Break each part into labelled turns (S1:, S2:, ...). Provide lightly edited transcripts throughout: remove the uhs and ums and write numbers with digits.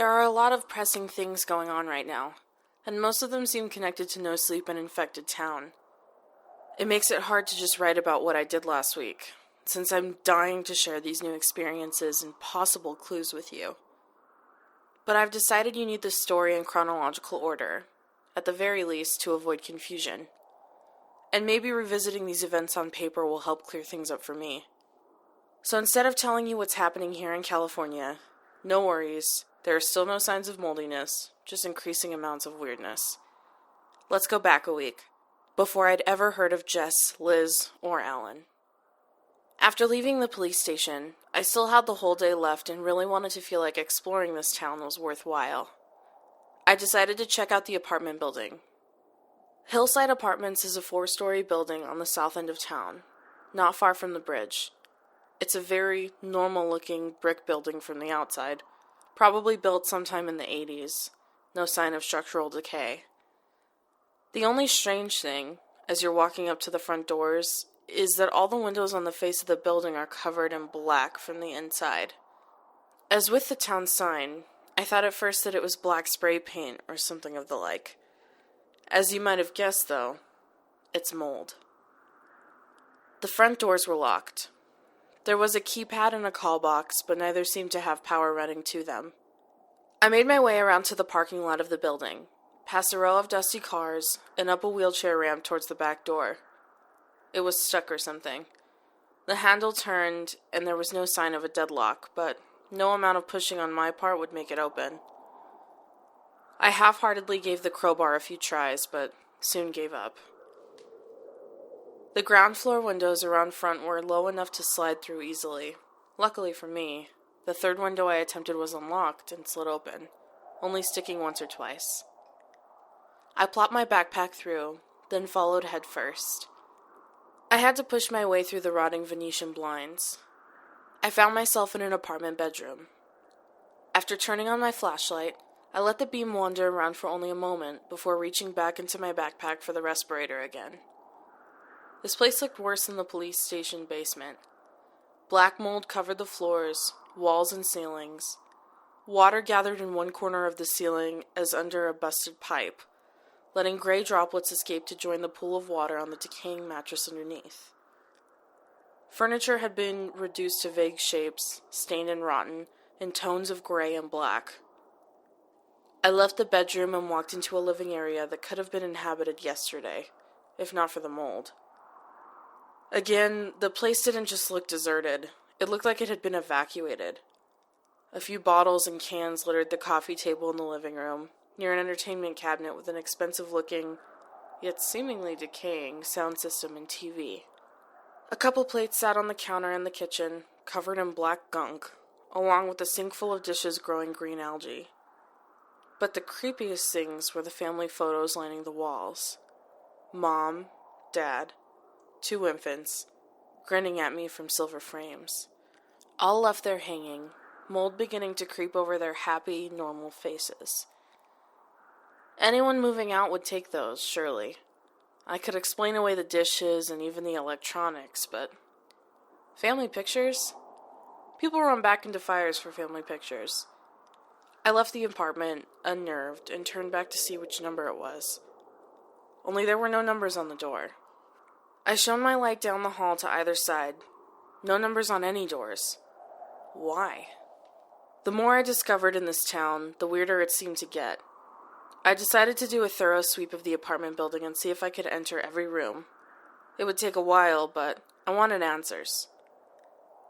S1: There are a lot of pressing things going on right now, and most of them seem connected to No Sleep and Infected Town. It makes it hard to just write about what I did last week, since I'm dying to share these new experiences and possible clues with you. But I've decided you need the story in chronological order, at the very least to avoid confusion. And maybe revisiting these events on paper will help clear things up for me. So instead of telling you what's happening here in California, no worries, there are still no signs of moldiness, just increasing amounts of weirdness. Let's go back a week, before I'd ever heard of Jess, Liz, or Alan. After leaving the police station, I still had the whole day left and really wanted to feel like exploring this town was worthwhile. I decided to check out the apartment building. Hillside Apartments is a 4-story building on the south end of town, not far from the bridge. It's a very normal-looking brick building from the outside, probably built sometime in the 80s, no sign of structural decay. The only strange thing, as you're walking up to the front doors, is that all the windows on the face of the building are covered in black from the inside. As with the town sign, I thought at first that it was black spray paint or something of the like. As you might have guessed, though, it's mold. The front doors were locked. There was a keypad and a call box, but neither seemed to have power running to them. I made my way around to the parking lot of the building, past a row of dusty cars, and up a wheelchair ramp towards the back door. It was stuck or something. The handle turned, and there was no sign of a deadlock, but no amount of pushing on my part would make it open. I half-heartedly gave the crowbar a few tries, but soon gave up. The ground floor windows around front were low enough to slide through easily. Luckily for me, the third window I attempted was unlocked and slid open, only sticking once or twice. I plopped my backpack through, then followed head first. I had to push my way through the rotting Venetian blinds. I found myself in an apartment bedroom. After turning on my flashlight, I let the beam wander around for only a moment before reaching back into my backpack for the respirator again. This place looked worse than the police station basement. Black mold covered the floors, walls, and ceilings. Water gathered in one corner of the ceiling as under a busted pipe, letting gray droplets escape to join the pool of water on the decaying mattress underneath. Furniture had been reduced to vague shapes, stained and rotten, in tones of gray and black. I left the bedroom and walked into a living area that could have been inhabited yesterday, if not for the mold. Again, the place didn't just look deserted. It looked like it had been evacuated. A few bottles and cans littered the coffee table in the living room, near an entertainment cabinet with an expensive-looking, yet seemingly decaying, sound system and TV. A couple plates sat on the counter in the kitchen, covered in black gunk, along with a sink full of dishes growing green algae. But the creepiest things were the family photos lining the walls. Mom, Dad, 2 infants, grinning at me from silver frames. All left there hanging, mold beginning to creep over their happy, normal faces. Anyone moving out would take those, surely. I could explain away the dishes and even the electronics, but family pictures? People run back into fires for family pictures. I left the apartment, unnerved, and turned back to see which number it was. Only there were no numbers on the door. I shone my light down the hall to either side. No numbers on any doors. Why? The more I discovered in this town, the weirder it seemed to get. I decided to do a thorough sweep of the apartment building and see if I could enter every room. It would take a while, but I wanted answers.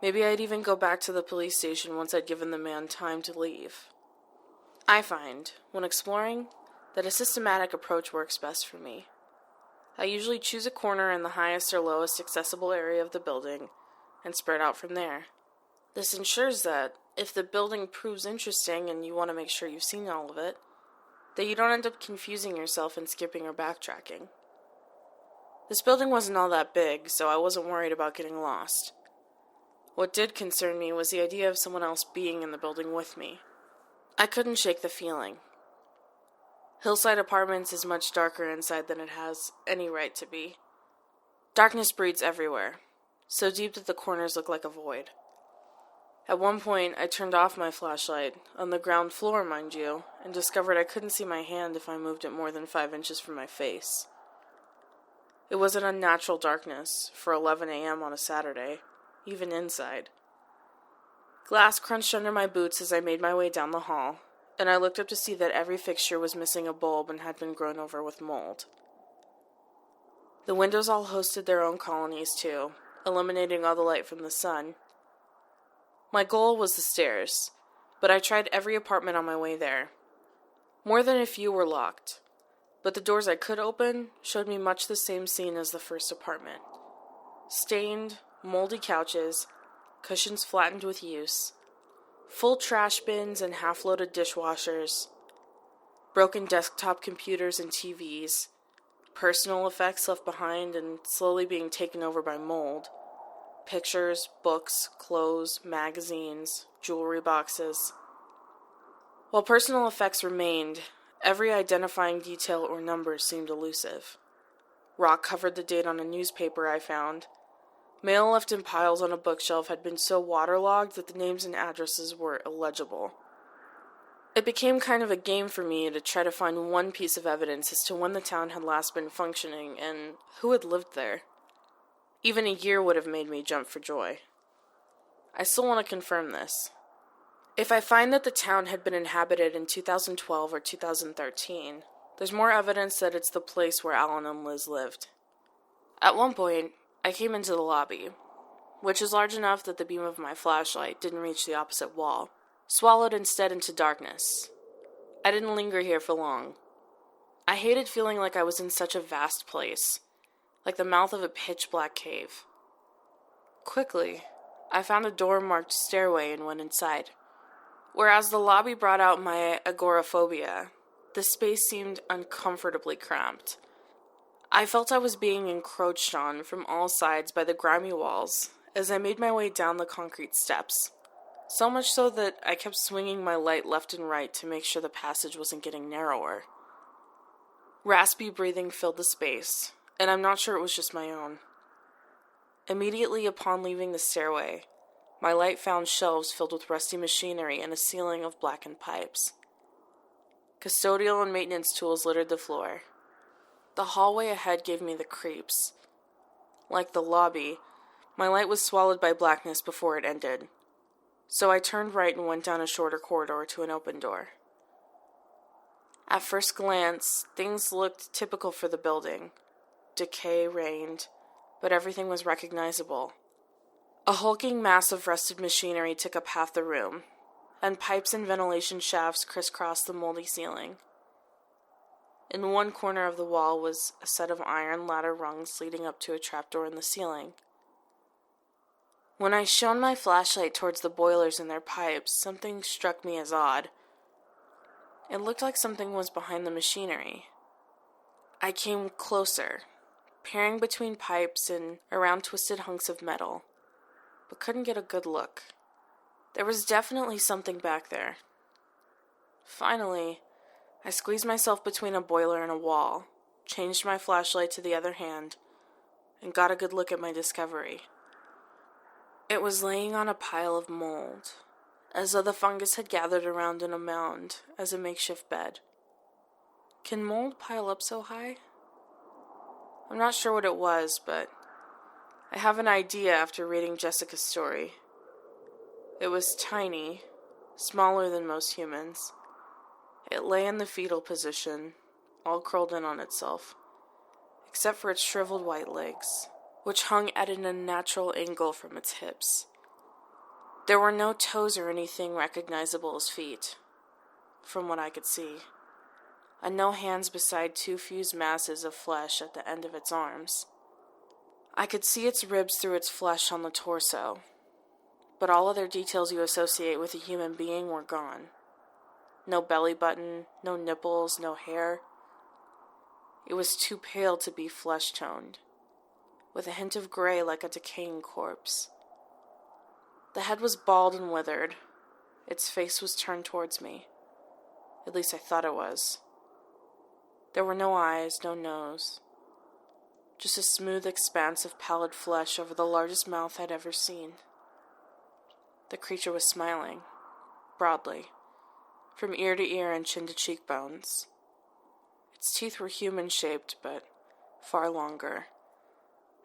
S1: Maybe I'd even go back to the police station once I'd given the man time to leave. I find, when exploring, that a systematic approach works best for me. I usually choose a corner in the highest or lowest accessible area of the building and spread out from there. This ensures that, if the building proves interesting and you want to make sure you've seen all of it, that you don't end up confusing yourself and skipping or backtracking. This building wasn't all that big, so I wasn't worried about getting lost. What did concern me was the idea of someone else being in the building with me. I couldn't shake the feeling. Hillside Apartments is much darker inside than it has any right to be. Darkness breeds everywhere, so deep that the corners look like a void. At one point, I turned off my flashlight, on the ground floor, mind you, and discovered I couldn't see my hand if I moved it more than 5 inches from my face. It was an unnatural darkness for 11 a.m. on a Saturday, even inside. Glass crunched under my boots as I made my way down the hall, and I looked up to see that every fixture was missing a bulb and had been grown over with mold. The windows all hosted their own colonies too, eliminating all the light from the sun. My goal was the stairs, but I tried every apartment on my way there. More than a few were locked, but the doors I could open showed me much the same scene as the first apartment. Stained, moldy couches, cushions flattened with use, full trash bins and half-loaded dishwashers, broken desktop computers and TVs, personal effects left behind and slowly being taken over by mold, pictures, books, clothes, magazines, jewelry boxes. While personal effects remained, every identifying detail or number seemed elusive. Rock covered the date on a newspaper I found. Mail left in piles on a bookshelf had been so waterlogged that the names and addresses were illegible. It became kind of a game for me to try to find one piece of evidence as to when the town had last been functioning and who had lived there. Even a year would have made me jump for joy. I still want to confirm this. If I find that the town had been inhabited in 2012 or 2013, there's more evidence that it's the place where Alan and Liz lived. At one point, I came into the lobby, which is large enough that the beam of my flashlight didn't reach the opposite wall, swallowed instead into darkness. I didn't linger here for long. I hated feeling like I was in such a vast place, like the mouth of a pitch-black cave. Quickly, I found a door marked stairway and went inside. Whereas the lobby brought out my agoraphobia, the space seemed uncomfortably cramped. I felt I was being encroached on from all sides by the grimy walls as I made my way down the concrete steps, so much so that I kept swinging my light left and right to make sure the passage wasn't getting narrower. Raspy breathing filled the space, and I'm not sure it was just my own. Immediately upon leaving the stairway, my light found shelves filled with rusty machinery and a ceiling of blackened pipes. Custodial and maintenance tools littered the floor. The hallway ahead gave me the creeps. Like the lobby, my light was swallowed by blackness before it ended, so I turned right and went down a shorter corridor to an open door. At first glance, things looked typical for the building. Decay reigned, but everything was recognizable. A hulking mass of rusted machinery took up half the room, and pipes and ventilation shafts crisscrossed the moldy ceiling. In one corner of the wall was a set of iron ladder rungs leading up to a trapdoor in the ceiling. When I shone my flashlight towards the boilers and their pipes, something struck me as odd. It looked like something was behind the machinery. I came closer, peering between pipes and around twisted hunks of metal, but couldn't get a good look. There was definitely something back there. Finally, I squeezed myself between a boiler and a wall, changed my flashlight to the other hand, and got a good look at my discovery. It was laying on a pile of mold, as though the fungus had gathered around in a mound as a makeshift bed. Can mold pile up so high? I'm not sure what it was, but I have an idea after reading Jessica's story. It was tiny, smaller than most humans. It lay in the fetal position, all curled in on itself, except for its shriveled white legs, which hung at an unnatural angle from its hips. There were no toes or anything recognizable as feet, from what I could see, and no hands beside two fused masses of flesh at the end of its arms. I could see its ribs through its flesh on the torso, but all other details you associate with a human being were gone. No belly button, no nipples, no hair. It was too pale to be flesh-toned, with a hint of gray like a decaying corpse. The head was bald and withered. Its face was turned towards me. At least I thought it was. There were no eyes, no nose. Just a smooth expanse of pallid flesh over the largest mouth I'd ever seen. The creature was smiling, broadly, from ear to ear and chin to cheekbones. Its teeth were human-shaped, but far longer,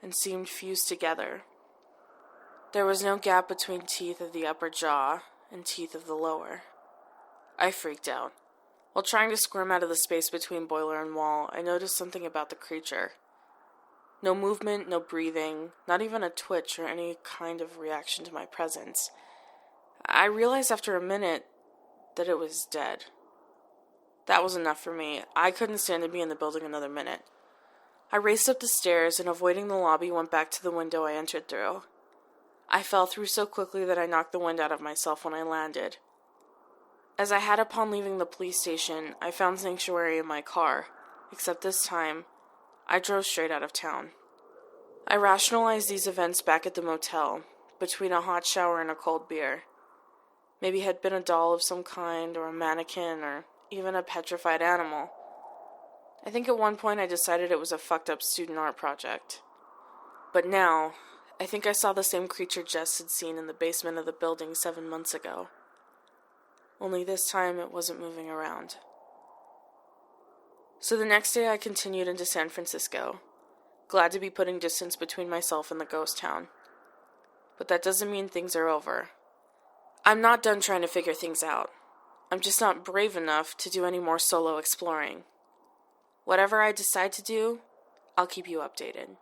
S1: and seemed fused together. There was no gap between teeth of the upper jaw and teeth of the lower. I freaked out. While trying to squirm out of the space between boiler and wall, I noticed something about the creature. No movement, no breathing, not even a twitch or any kind of reaction to my presence. I realized after a minute that it was dead. That was enough for me. I couldn't stand to be in the building another minute. I raced up the stairs and, avoiding the lobby, went back to the window I entered through. I fell through so quickly that I knocked the wind out of myself when I landed. As I had upon leaving the police station, I found sanctuary in my car, except this time, I drove straight out of town. I rationalized these events back at the motel, between a hot shower and a cold beer. Maybe it had been a doll of some kind, or a mannequin, or even a petrified animal. I think at one point I decided it was a fucked up student art project. But now, I think I saw the same creature Jess had seen in the basement of the building 7 months ago. Only this time it wasn't moving around. So the next day I continued into San Francisco, glad to be putting distance between myself and the ghost town. But that doesn't mean things are over. I'm not done trying to figure things out. I'm just not brave enough to do any more solo exploring. Whatever I decide to do, I'll keep you updated.